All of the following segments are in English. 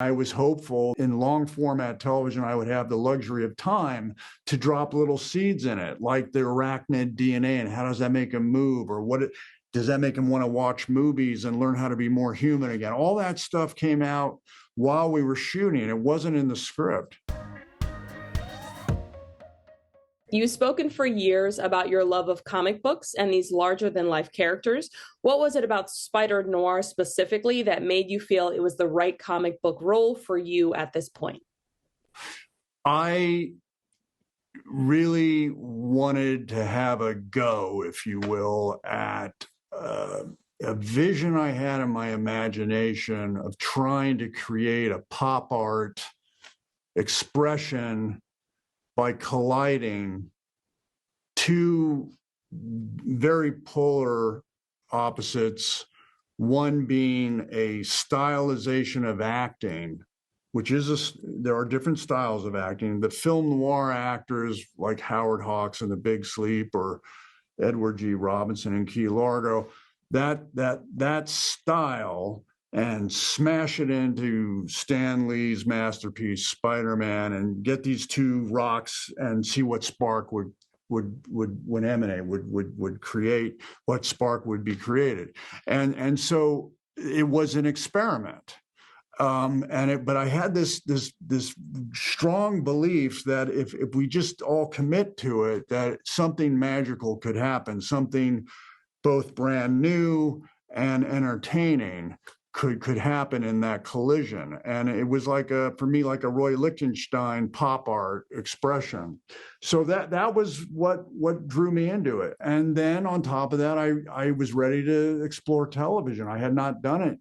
I was hopeful in long format television, I would have the luxury of time to drop little seeds in it, like the arachnid DNA and how does that make them move, or does that make them want to watch movies and learn how to be more human again? All that stuff came out while we were shooting. It wasn't in the script. You've spoken for years about your love of comic books and these larger-than-life characters. What was it about Spider-Noir specifically that made you feel it was the right comic book role for you at this point? I really wanted to have a go, if you will, at a vision I had in my imagination of trying to create a pop art expression by colliding two very polar opposites, one being a stylization of acting, which is there are different styles of acting. The film noir actors like Howard Hawks in The Big Sleep or Edward G. Robinson in Key Largo, that style, and smash it into Stan Lee's masterpiece, Spider-Man, and get these two rocks and see what spark would emanate, would create, what spark would be created. And so it was an experiment. But I had this strong belief that if we just all commit to it, that something magical could happen, something both brand new and entertaining could happen in that collision. And it was for me, like a Roy Lichtenstein pop art expression. So that was what drew me into it. And then on top of that, I was ready to explore television. I had not done it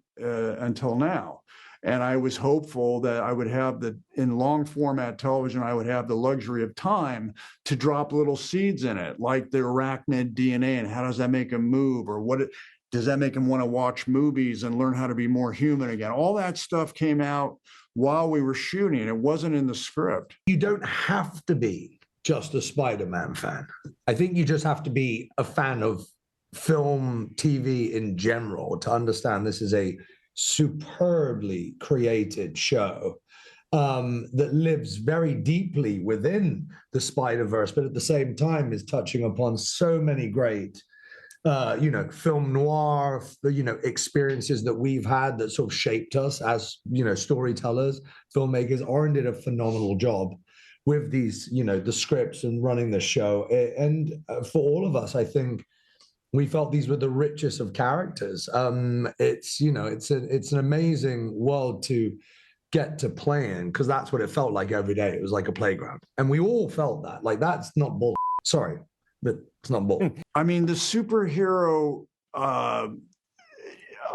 until now. And I was hopeful that I would have in long format television, I would have the luxury of time to drop little seeds in it, like the arachnid DNA and how does that make them move, or does that make them want to watch movies and learn how to be more human again? All that stuff came out while we were shooting. It wasn't in the script. You don't have to be just a Spider-Man fan. I think you just have to be a fan of film, TV in general to understand this is a superbly created show that lives very deeply within the Spider-Verse, but at the same time is touching upon so many great film noir, experiences that we've had that sort of shaped us as, storytellers, filmmakers. Oren did a phenomenal job with these, the scripts and running the show. And for all of us, I think we felt these were the richest of characters. It's an amazing world to get to play in, because that's what it felt like every day. It was like a playground. And we all felt that. Like, that's not bull. Sorry, but it's not bull. I mean, the superhero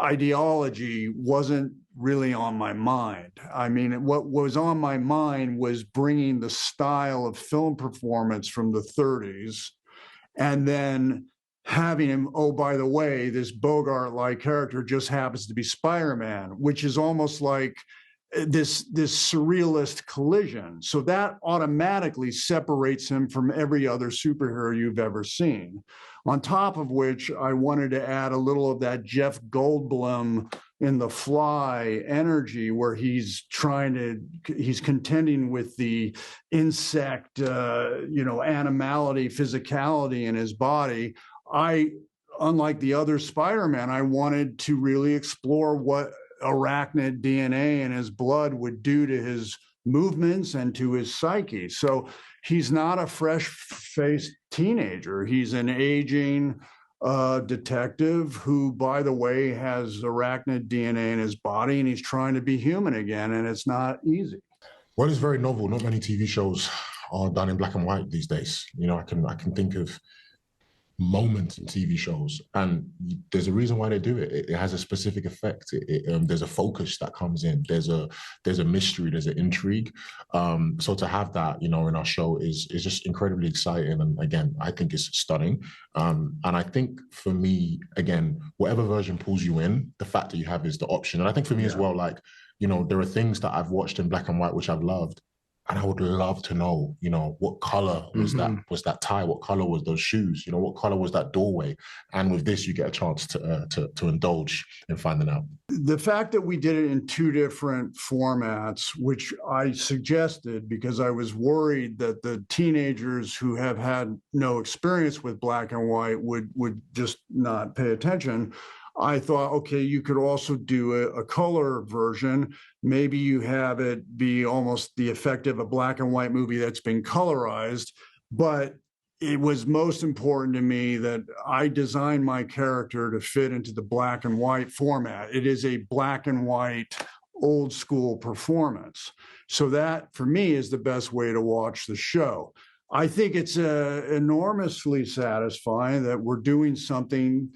ideology wasn't really on my mind. I mean, what was on my mind was bringing the style of film performance from the 30s and then having him, oh, by the way, this Bogart-like character just happens to be Spider-Man, which is almost like this surrealist collision. So that automatically separates him from every other superhero you've ever seen. On top of which, I wanted to add a little of that Jeff Goldblum in The Fly energy, where he's contending with the insect, animality, physicality in his body. Unlike the other Spider-Man, I wanted to really explore what arachnid DNA in his blood would do to his movements and to his psyche. So he's not a fresh-faced teenager. He's an aging detective who, by the way, has arachnid DNA in his body, and he's trying to be human again, and it's not easy. Well, it's very novel. Not many TV shows are done in black and white these days. I can think of moments in TV shows, and there's a reason why they do it. It has a specific effect. There's a focus that comes in. There's a mystery. There's an intrigue. So to have that, in our show is just incredibly exciting. And again, I think it's stunning. And I think for me, again, whatever version pulls you in, the fact that you have is the option. And I think for me as well, there are things that I've watched in black and white which I've loved, And I would love to know, what color was that tie? What color was those shoes? What color was that doorway? And with this, you get a chance to indulge in finding out. The fact that we did it in two different formats, which I suggested because I was worried that the teenagers who have had no experience with black and white would just not pay attention. I thought, okay, you could also do a color version. Maybe you have it be almost the effect of a black and white movie that's been colorized. But it was most important to me that I designed my character to fit into the black and white format. It is a black and white, old school performance. So that, for me, is the best way to watch the show. I think it's enormously satisfying that we're doing something,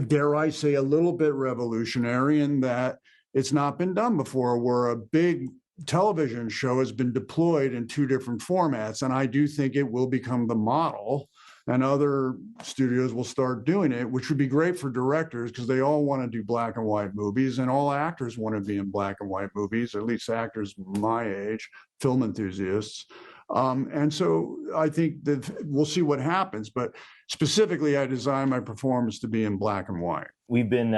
dare I say, a little bit revolutionary, in that it's not been done before, where a big television show has been deployed in two different formats. And I do think it will become the model, and other studios will start doing it, which would be great for directors because they all want to do black and white movies, and all actors want to be in black and white movies, at least actors my age, film enthusiasts. And so I think that we'll see what happens. But specifically, I designed my performance to be in black and white. We've been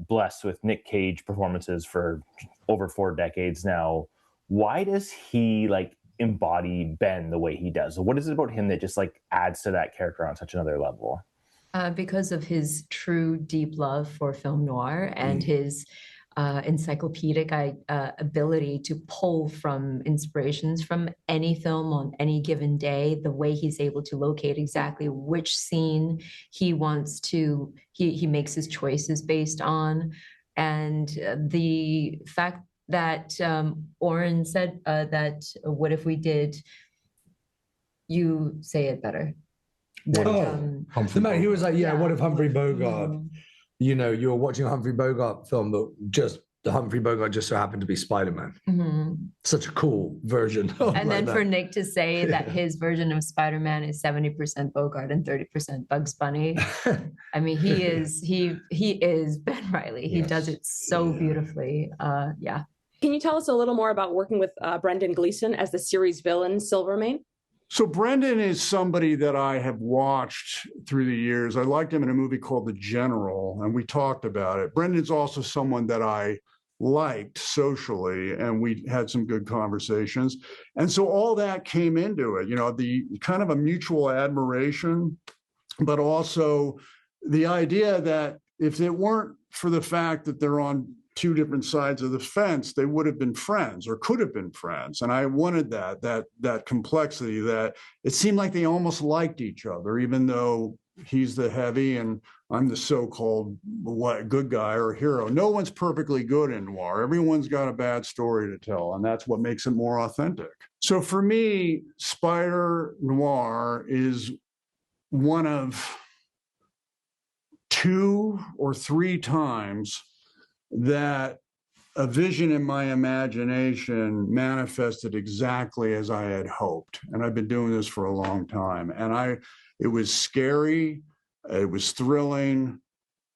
blessed with Nick Cage performances for over 4 decades now. Why does he embody Ben the way he does? What is it about him that just adds to that character on such another level? Because of his true deep love for film noir and his encyclopedic ability to pull from inspirations from any film on any given day, the way he's able to locate exactly which scene he wants to, he makes his choices based on. And the fact that Oren said that, what if we did, you say it better. He was like, what if Humphrey Bogart, you were watching a Humphrey Bogart film, but just the Humphrey Bogart just so happened to be Spider-Man. Such a cool version. And then for Nick to say that his version of Spider-Man is 70% Bogart and 30% Bugs Bunny. I mean, he is Ben Reilly. He does it so beautifully. Can you tell us a little more about working with Brendan Gleeson as the series villain, Silvermane? So Brendan is somebody that I have watched through the years. I liked him in a movie called The General, and we talked about it. Brendan's also someone that I liked socially, and we had some good conversations. And so all that came into it, the kind of a mutual admiration, but also the idea that if it weren't for the fact that they're on two different sides of the fence, they would have been friends or could have been friends. And I wanted that complexity, that it seemed like they almost liked each other, even though he's the heavy and I'm the so-called good guy or hero. No one's perfectly good in noir. Everyone's got a bad story to tell, and that's what makes it more authentic. So for me, Spider-Noir is one of 2 or 3 times that a vision in my imagination manifested exactly as I had hoped. And I've been doing this for a long time. And it was scary, it was thrilling,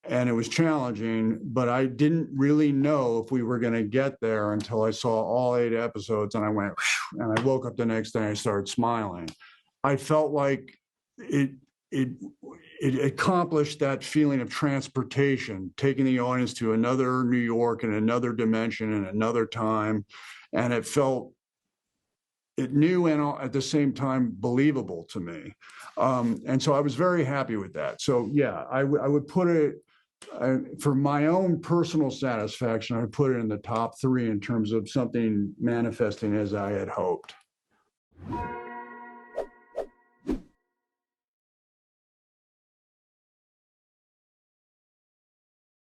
and it was challenging, but I didn't really know if we were going to get there until I saw all 8 episodes, and I went, whew, and I woke up the next day and I started smiling. I felt like it accomplished that feeling of transportation, taking the audience to another New York and another dimension and another time. And it felt new and at the same time believable to me. And so I was very happy with that. So yeah, I would put it, for my own personal satisfaction, I would put it in the top 3 in terms of something manifesting as I had hoped.